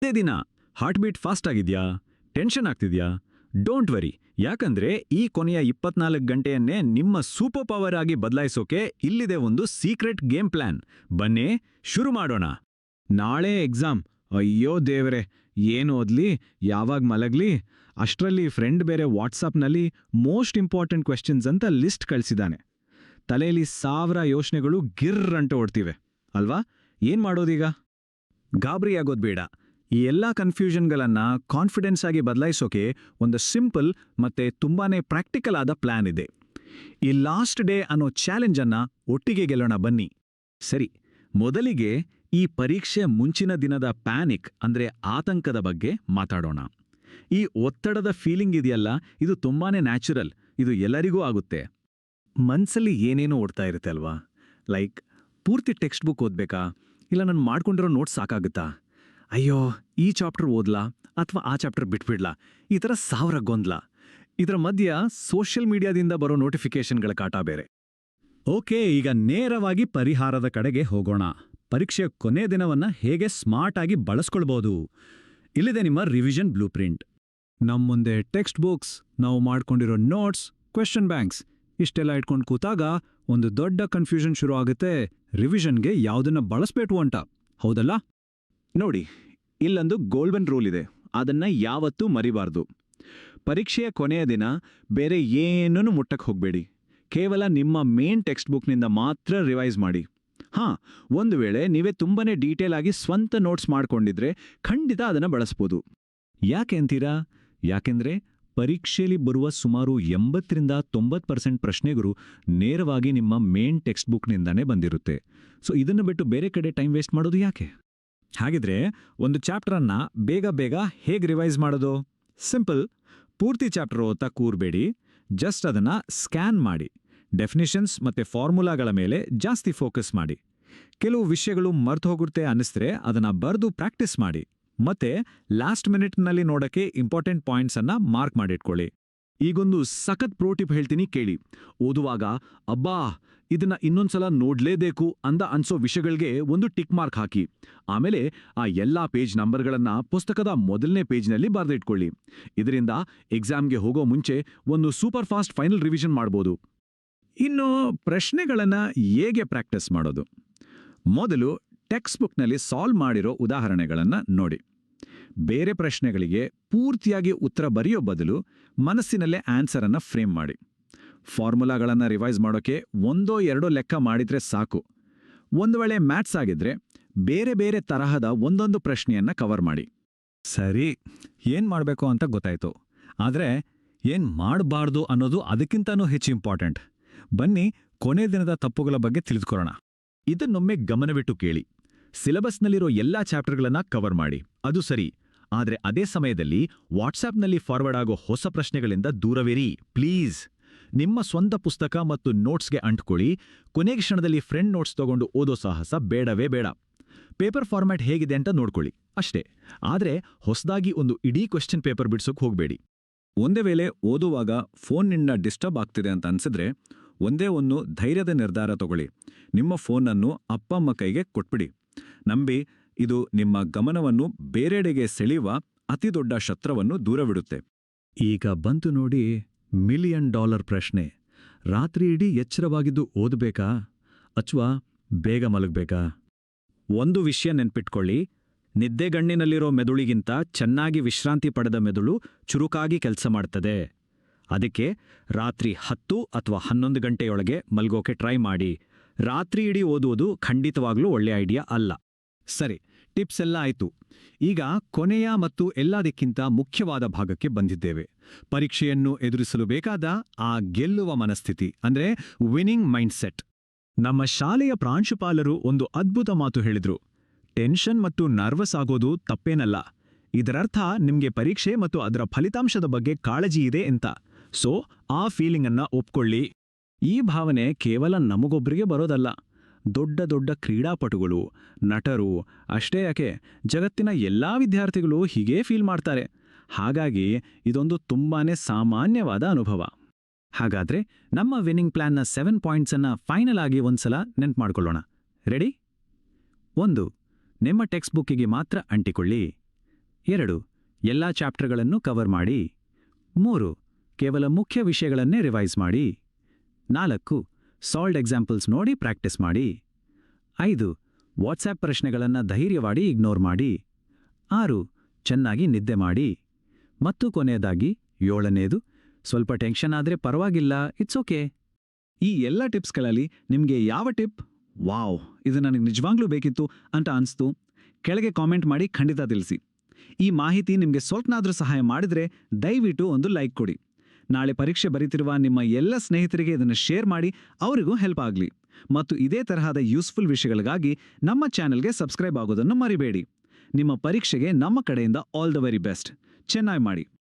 ಅದೇ ದಿನ heart beat fast ಆಗಿದ್ಯಾ, ಟೆನ್ಷನ್ ಆಗ್ತಿದ್ಯಾ? ಡೋಂಟ್ ವರಿ, ಯಾಕಂದ್ರೆ ಈ ಕೊನೆಯ 24 ಗಂಟೆಯನ್ನೇ ನಿಮ್ಮ ಸೂಪರ್ ಪವರ್ ಆಗಿ ಬದಲಾಯಿಸೋಕೆ ಇಲ್ಲಿದೆ ಒಂದು ಸೀಕ್ರೆಟ್ ಗೇಮ್ ಪ್ಲಾನ್. ಬನ್ನಿ ಶುರು ಮಾಡೋಣ. ನಾಳೆ ಎಕ್ಸಾಮ್. ಅಯ್ಯೋ ದೇವ್ರೆ, ಏನು ಓದ್ಲಿ, ಯಾವಾಗ ಮಲಗ್ಲಿ? ಅಷ್ಟರಲ್ಲಿ ಫ್ರೆಂಡ್ ಬೇರೆ ವಾಟ್ಸಾಪ್ನಲ್ಲಿ ಮೋಸ್ಟ್ ಇಂಪಾರ್ಟೆಂಟ್ ಕ್ವೆಶ್ಚನ್ಸ್ ಅಂತ ಲಿಸ್ಟ್ ಕಳಿಸಿದಾನೆ. ತಲೆಯಲ್ಲಿ 1000 ಯೋಚನೆಗಳು ಗಿರ್ರ್ ಅಂತ ಓಡ್ತಿವೆ ಅಲ್ವಾ? ಏನ್ ಮಾಡೋದೀಗ? ಗಾಬರಿ ಆಗೋದ್ ಬೇಡ. ಈ ಎಲ್ಲಾ ಕನ್ಫ್ಯೂಷನ್ಗಳನ್ನ ಕಾನ್ಫಿಡೆನ್ಸ್ ಆಗಿ ಬದಲಾಯಿಸೋಕೆ ಒಂದು ಸಿಂಪಲ್ ಮತ್ತೆ ತುಂಬಾನೇ ಪ್ರಾಕ್ಟಿಕಲ್ ಆದ ಪ್ಲಾನ್ ಇದೆ. ಈ ಲಾಸ್ಟ್ ಡೇ ಅನ್ನೋ ಚಾಲೆಂಜ್ ಅನ್ನ ಒಟ್ಟಿಗೆ ಗೆಲ್ಲೋಣ ಬನ್ನಿ. ಸರಿ, ಮೊದಲಿಗೆ ಈ ಪರೀಕ್ಷೆ ಮುಂಚಿನ ದಿನದ ಪ್ಯಾನಿಕ್ ಅಂದ್ರೆ ಆತಂಕದ ಬಗ್ಗೆ ಮಾತಾಡೋಣ. ಈ ಒತ್ತಡದ ಫೀಲಿಂಗ್ ಇದೆಯಲ್ಲ, ಇದು ತುಂಬಾನೇ ನ್ಯಾಚುರಲ್. ಇದು ಎಲ್ಲರಿಗೂ ಆಗುತ್ತೆ. ಮನ್ಸಲ್ಲಿ ಏನೇನೋ ಓಡ್ತಾ ಇರುತ್ತೆ ಅಲ್ವಾ? ಲೈಕ್, ಪೂರ್ತಿ ಟೆಕ್ಸ್ಟ್ ಬುಕ್ ಓದ್ಬೇಕಾ, ಇಲ್ಲ ನಾನು ಮಾಡ್ಕೊಂಡಿರೋ ನೋಟ್ಸ್ ಸಾಕಾಗುತ್ತಾ, ಅಯ್ಯೋ ಈ ಚಾಪ್ಟರ್ ಓದ್ಲಾ ಅಥವಾ ಆ ಚಾಪ್ಟರ್ ಬಿಟ್ಬಿಡ್ಲಾ, ಈ ಥರ 1000 ಗೊಂದಲ. ಇದರ ಮಧ್ಯ ಸೋಷಿಯಲ್ ಮೀಡಿಯಾದಿಂದ ಬರೋ ನೋಟಿಫಿಕೇಶನ್ಗಳ ಕಾಟ ಬೇರೆ. ಓಕೆ, ಈಗ ನೇರವಾಗಿ ಪರಿಹಾರದ ಕಡೆಗೆ ಹೋಗೋಣ. ಪರೀಕ್ಷೆಯ ಕೊನೆ ದಿನವನ್ನ ಹೇಗೆ ಸ್ಮಾರ್ಟ್ ಆಗಿ ಬಳಸ್ಕೊಳ್ಬೋದು. ಇಲ್ಲಿದೆ ನಿಮ್ಮ ರಿವಿಷನ್ ಬ್ಲೂ ಪ್ರಿಂಟ್. ನಮ್ಮ ಮುಂದೆ ಟೆಕ್ಸ್ಟ್ ಬುಕ್ಸ್, ನಾವು ಮಾಡ್ಕೊಂಡಿರೋ ನೋಟ್ಸ್, ಕ್ವೆಶ್ಚನ್ ಬ್ಯಾಂಕ್ಸ್ ಇಷ್ಟೆಲ್ಲ ಇಟ್ಕೊಂಡು ಕೂತಾಗ ಒಂದು ದೊಡ್ಡ ಕನ್ಫ್ಯೂಷನ್ ಶುರು ಆಗುತ್ತೆ. ರಿವಿಷನ್ಗೆ ಯಾವುದನ್ನ ಬಳಸ್ಬೇಕು ಅಂತ, ಹೌದಲ್ಲ? ನೋಡಿ, ಇಲ್ಲೊಂದು ಗೋಲ್ಡನ್ ರೂಲ್ ಇದೆ, ಅದನ್ನ ಯಾವತ್ತೂ ಮರಿಬಾರ್ದು. ಪರೀಕ್ಷೆಯ ಕೊನೆಯ ದಿನ ಬೇರೆ ಏನನ್ನೂ ಮುಟ್ಟಕ್ಕೆ ಹೋಗಬೇಡಿ. ಕೇವಲ ನಿಮ್ಮ ಮೇನ್ ಟೆಕ್ಸ್ಟ್ ಬುಕ್ನಿಂದ ಮಾತ್ರ ರಿವೈಸ್ ಮಾಡಿ. ಒಂದು ವೇಳೆ ನೀವೇ ತುಂಬಾನೇ ಡೀಟೇಲ್ ಆಗಿ ಸ್ವಂತ ನೋಟ್ಸ್ ಮಾಡ್ಕೊಂಡಿದ್ರೆ ಖಂಡಿತ ಅದನ್ನ ಬಳಸ್ಬೋದು. ಯಾಕೆ ಅಂತೀರಾ? ಯಾಕೆಂದ್ರೆ ಪರೀಕ್ಷೆಯಲ್ಲಿ ಬರುವ ಸುಮಾರು 80-90% ಪ್ರಶ್ನೆಗಳು ನೇರವಾಗಿ ನಿಮ್ಮ ಮೇನ್ ಟೆಕ್ಸ್ಟ್ ಬುಕ್ನಿಂದಾನೇ ಬಂದಿರುತ್ತೆ. ಸೊ ಇದನ್ನು ಬಿಟ್ಟು ಬೇರೆ ಕಡೆ ಟೈಮ್ ವೇಸ್ಟ್ ಮಾಡೋದು ಯಾಕೆ? ಹಾಗಿದ್ರೆ ಒಂದು ಚಾಪ್ಟರನ್ನ ಬೇಗ ಬೇಗ ಹೇಗೆ ರಿವೈಸ್ ಮಾಡೋದು? ಸಿಂಪಲ್. ಪೂರ್ತಿ ಚಾಪ್ಟರ್ ಓದ್ತಾ ಕೂರ್ಬೇಡಿ, ಜಸ್ಟ್ ಅದನ್ನ ಸ್ಕ್ಯಾನ್ ಮಾಡಿ. ಡೆಫಿನಿಷನ್ಸ್ ಮತ್ತೆ ಫಾರ್ಮುಲಾಗಳ ಮೇಲೆ ಜಾಸ್ತಿ ಫೋಕಸ್ ಮಾಡಿ. ಕೆಲವು ವಿಷಯಗಳು ಮರ್ತು ಹೋಗುತ್ತೆ ಅನ್ನಿಸ್ತ್ರೆ ಅದನ್ನ ಬರೆದು ಪ್ರಾಕ್ಟೀಸ್ ಮಾಡಿ. ಮತ್ತೆ ಲಾಸ್ಟ್ ಮಿನಿಟ್ನಲ್ಲಿ ನೋಡಕ್ಕೆ ಇಂಪಾರ್ಟೆಂಟ್ ಪಾಯಿಂಟ್ಸ್ ಅನ್ನ ಮಾರ್ಕ್ ಮಾಡಿಟ್ಕೊಳ್ಳಿ. ಈಗೊಂದು ಸಖತ್ ಪ್ರೋ ಟಿಪ್ ಹೇಳ್ತೀನಿ ಕೇಳಿ. ಓದುವಾಗ ಅಬ್ಬಾ ಇದನ್ನ ಇನ್ನೊಂದ್ಸಲ ನೋಡ್ಲೇಬೇಕು ಅಂದ ಅನ್ಸೋ ವಿಷಯಗಳಿಗೆ ಒಂದು ಟಿಕ್ ಮಾರ್ಕ್ ಹಾಕಿ. ಆಮೇಲೆ ಆ ಎಲ್ಲಾ ಪೇಜ್ ನಂಬರ್ಗಳನ್ನ ಪುಸ್ತಕದ ಮೊದಲನೇ ಪೇಜ್ನಲ್ಲಿ ಬರೆದಿಟ್ಕೊಳ್ಳಿ. ಇದರಿಂದ ಎಕ್ಸಾಮ್ಗೆ ಹೋಗೋ ಮುಂಚೆ ಒಂದು ಸೂಪರ್ ಫಾಸ್ಟ್ ಫೈನಲ್ ರಿವಿಷನ್ ಮಾಡ್ಬೋದು. ಇನ್ನು ಪ್ರಶ್ನೆಗಳನ್ನ ಹೇಗೆ ಪ್ರಾಕ್ಟೀಸ್ ಮಾಡೋದು? ಮೊದಲು ಟೆಕ್ಸ್ಟ್ ಬುಕ್ನಲ್ಲಿ ಸಾಲ್ವ್ ಮಾಡಿರೋ ಉದಾಹರಣೆಗಳನ್ನ ನೋಡಿ. ಬೇರೆ ಪ್ರಶ್ನೆಗಳಿಗೆ ಪೂರ್ತಿಯಾಗಿ ಉತ್ತರ ಬರೆಯೋ ಬದಲು ಮನಸ್ಸಿನಲ್ಲೇ ಆನ್ಸರ್ ಅನ್ನ ಫ್ರೇಮ್ ಮಾಡಿ. ಫಾರ್ಮುಲಾಗಳನ್ನ ರಿವೈಸ್ ಮಾಡೋಕೆ 1-2 ಲೆಕ್ಕ ಮಾಡಿದ್ರೆ ಸಾಕು. ಒಂದು ವೇಳೆ ಮ್ಯಾಥ್ಸ್ ಆಗಿದ್ರೆ ಬೇರೆ ಬೇರೆ ತರಹದ ಒಂದೊಂದು ಪ್ರಶ್ನೆಯನ್ನ ಕವರ್ ಮಾಡಿ. ಸರಿ, ಏನ್ ಮಾಡಬೇಕು ಅಂತ ಗೊತ್ತಾಯ್ತು. ಆದ್ರೆ ಏನ್ ಮಾಡಬಾರ್ದು ಅನ್ನೋದು ಅದಕ್ಕಿಂತನೂ ಹೆಚ್ಚು ಇಂಪಾರ್ಟೆಂಟ್. ಬನ್ನಿ ಕೊನೆ ದಿನದ ತಪ್ಪುಗಳ ಬಗ್ಗೆ ತಿಳಿದುಕೊಳ್ಳೋಣ. ಇದನ್ನೊಮ್ಮೆ ಗಮನವಿಟ್ಟು ಕೇಳಿ. ಸಿಲೆಬಸ್ನಲ್ಲಿರೋ ಎಲ್ಲಾ ಚಾಪ್ಟರ್ಗಳನ್ನ ಕವರ್ ಮಾಡಿ, ಅದು ಸರಿ. ಆದ್ರೆ ಅದೇ ಸಮಯದಲ್ಲಿ ವಾಟ್ಸಾಪ್ನಲ್ಲಿ ಫಾರ್ವರ್ಡ್ ಆಗೋ ಹೊಸ ಪ್ರಶ್ನೆಗಳಿಂದ ದೂರವಿರಿ ಪ್ಲೀಸ್. ನಿಮ್ಮ ಸ್ವಂತ ಪುಸ್ತಕ ಮತ್ತು ನೋಟ್ಸ್ಗೆ ಅಂಟ್ಕೊಳ್ಳಿ. ಕೊನೆ ಕ್ಷಣದಲ್ಲಿ ಫ್ರೆಂಡ್ ನೋಟ್ಸ್ ತಗೊಂಡು ಓದೋ ಸಾಹಸ ಬೇಡವೇ ಬೇಡ. ಪೇಪರ್ ಫಾರ್ಮ್ಯಾಟ್ ಹೇಗಿದೆ ಅಂತ ನೋಡ್ಕೊಳ್ಳಿ ಅಷ್ಟೇ. ಆದ್ರೆ ಹೊಸದಾಗಿ ಒಂದು ಇಡೀ ಕ್ವೆಶ್ಚನ್ ಪೇಪರ್ ಬಿಡ್ಸೋಕ್ ಹೋಗ್ಬೇಡಿ. ಒಂದೇ ವೇಳೆ ಓದುವಾಗ ಫೋನ್ನಿಂದ ಡಿಸ್ಟರ್ಬ್ ಆಗ್ತಿದೆ ಅಂತ ಅನ್ಸಿದ್ರೆ ಒಂದೇ ಒಂದು ಧೈರ್ಯದ ನಿರ್ಧಾರ ತಗೊಳ್ಳಿ. ನಿಮ್ಮ ಫೋನನ್ನು ಅಪ್ಪ ಅಮ್ಮ ಕೈಗೆ ಕೊಟ್ಬಿಡಿ. ನಂಬಿ, ಇದು ನಿಮ್ಮ ಗಮನವನ್ನು ಬೇರೆಡೆಗೆ ಸೆಳೆಯುವ ಅತಿದೊಡ್ಡ ಶಸ್ತ್ರವನ್ನು ದೂರವಿಡುತ್ತೆ. ಈಗ ಬಂತು ನೋಡಿ $1 ಮಿಲಿಯನ್ ಪ್ರಶ್ನೆ. ರಾತ್ರಿ ಇಡೀ ಎಚ್ಚರವಾಗಿದ್ದು ಓದಬೇಕಾ ಅಥವಾ ಬೇಗ ಮಲಗಬೇಕಾ? ಒಂದು ವಿಷಯ ನೆನ್ಪಿಟ್ಕೊಳ್ಳಿ, ನಿದ್ದೆಗಣ್ಣಿನಲ್ಲಿರೋ ಮೆದುಳಿಗಿಂತ ಚೆನ್ನಾಗಿ ವಿಶ್ರಾಂತಿ ಪಡೆದ ಮೆದುಳು ಚುರುಕಾಗಿ ಕೆಲಸ ಮಾಡ್ತದೆ. ಅದಕ್ಕೆ ರಾತ್ರಿ 10 ಅಥವಾ 11 ಗಂಟೆಯೊಳಗೆ ಮಲ್ಗೋಕೆ ಟ್ರೈ ಮಾಡಿ. ರಾತ್ರಿ ಇಡೀ ಓದುವುದು ಖಂಡಿತವಾಗ್ಲೂ ಒಳ್ಳೆ ಐಡಿಯಾ ಅಲ್ಲ. ಸರಿ, ಟಿಪ್ಸ್ ಎಲ್ಲ ಆಯ್ತು. ಈಗ ಕೊನೆಯ ಮತ್ತು ಎಲ್ಲದಕ್ಕಿಂತ ಮುಖ್ಯವಾದ ಭಾಗಕ್ಕೆ ಬಂದಿದ್ದೇವೆ. ಪರೀಕ್ಷೆಯನ್ನು ಎದುರಿಸಲು ಬೇಕಾದ ಆ ಗೆಲ್ಲುವ ಮನಸ್ಥಿತಿ, ಅಂದ್ರೆ ವಿನ್ನಿಂಗ್ ಮೈಂಡ್ಸೆಟ್. ನಮ್ಮ ಶಾಲೆಯ ಪ್ರಾಂಶುಪಾಲರು ಒಂದು ಅದ್ಭುತ ಮಾತು ಹೇಳಿದ್ರು. ಟೆನ್ಷನ್ ಮತ್ತು ನರ್ವಸ್ ಆಗೋದು ತಪ್ಪೇನಲ್ಲ. ಇದರರ್ಥ ನಿಮ್ಗೆ ಪರೀಕ್ಷೆ ಮತ್ತು ಅದರ ಫಲಿತಾಂಶದ ಬಗ್ಗೆ ಕಾಳಜಿ ಇದೆ ಅಂತ. ಸೊ ಆ ಫೀಲಿಂಗ್ ಅನ್ನ ಒಪ್ಕೊಳ್ಳಿ. ಈ ಭಾವನೆ ಕೇವಲ ನಮಗೊಬ್ಬರಿಗೆ ಬರೋದಲ್ಲ. ದೊಡ್ಡ ದೊಡ್ಡ ಕ್ರೀಡಾಪಟುಗಳು, ನಟರು, ಅಷ್ಟೇ ಯಾಕೆ ಜಗತ್ತಿನ ಎಲ್ಲಾ ವಿದ್ಯಾರ್ಥಿಗಳು ಹೀಗೇ ಫೀಲ್ ಮಾಡ್ತಾರೆ. ಹಾಗಾಗಿ ಇದೊಂದು ತುಂಬಾನೇ ಸಾಮಾನ್ಯವಾದ ಅನುಭವ. ಹಾಗಾದ್ರೆ ನಮ್ಮ ವಿನ್ನಿಂಗ್ ಪ್ಲಾನ್ನ 7 ಪಾಯಿಂಟ್ಸ್ ಅನ್ನ ಫೈನಲ್ ಆಗಿ ಒಂದ್ಸಲ ನೆನ್ಪು ಮಾಡ್ಕೊಳ್ಳೋಣ. ರೆಡಿ? 1. ನಿಮ್ಮ ಟೆಕ್ಸ್ಟ್ ಬುಕ್ಕಿಗೆ ಮಾತ್ರ ಅಂಟಿಕೊಳ್ಳಿ. 2 ಎಲ್ಲ ಚಾಪ್ಟರ್ಗಳನ್ನು ಕವರ್ ಮಾಡಿ. 3 ಕೇವಲ ಮುಖ್ಯ ವಿಷಯಗಳನ್ನೇ ರಿವೈಸ್ ಮಾಡಿ. 4 ಸಾಲ್ವ್ಡ್ ಎಕ್ಸಾಂಪಲ್ಸ್ ನೋಡಿ ಪ್ರಾಕ್ಟೀಸ್ ಮಾಡಿ. 5 ವಾಟ್ಸ್ಆ್ಯಪ್ ಪ್ರಶ್ನೆಗಳನ್ನು ಧೈರ್ಯವಾಗಿ ಇಗ್ನೋರ್ ಮಾಡಿ. 6 ಚೆನ್ನಾಗಿ ನಿದ್ದೆ ಮಾಡಿ. ಮತ್ತು ಕೊನೆಯದಾಗಿ 7ನೇದು ಸ್ವಲ್ಪ ಟೆನ್ಷನ್ ಆದರೆ ಪರವಾಗಿಲ್ಲ, ಇಟ್ಸ್ ಓಕೆ. ಈ ಎಲ್ಲ ಟಿಪ್ಸ್ಗಳಲ್ಲಿ ನಿಮಗೆ ಯಾವ ಟಿಪ್ ವಾವ್ ಇದು ನನಗೆ ನಿಜವಾಗ್ಲೂ ಬೇಕಿತ್ತು ಅಂತ ಅನಿಸ್ತು ಕೆಳಗೆ ಕಾಮೆಂಟ್ ಮಾಡಿ ಖಂಡಿತ ತಿಳಿಸಿ. ಈ ಮಾಹಿತಿ ನಿಮಗೆ ಸ್ವಲ್ಪನಾದರೂ ಸಹಾಯ ಮಾಡಿದರೆ ದಯವಿಟ್ಟು ಒಂದು ಲೈಕ್ ಕೊಡಿ. ನಾಳೆ ಪರೀಕ್ಷೆ ಬರೀತಿರುವ ನಿಮ್ಮ ಎಲ್ಲ ಸ್ನೇಹಿತರಿಗೆ ಇದನ್ನು ಶೇರ್ ಮಾಡಿ, ಅವರಿಗೂ ಹೆಲ್ಪ್ ಆಗಲಿ. ಮತ್ತು ಇದೇ ತರಹದ ಯೂಸ್ಫುಲ್ ವಿಷಯಗಳಿಗಾಗಿ ನಮ್ಮ ಚಾನೆಲ್ಗೆ ಸಬ್ಸ್ಕ್ರೈಬ್ ಆಗೋದನ್ನು ಮರಿಬೇಡಿ. ನಿಮ್ಮ ಪರೀಕ್ಷೆಗೆ ನಮ್ಮ ಕಡೆಯಿಂದ ಆಲ್ ದ ವೆರಿ ಬೆಸ್ಟ್. ಚೆನ್ನಾಗಿ ಮಾಡಿ.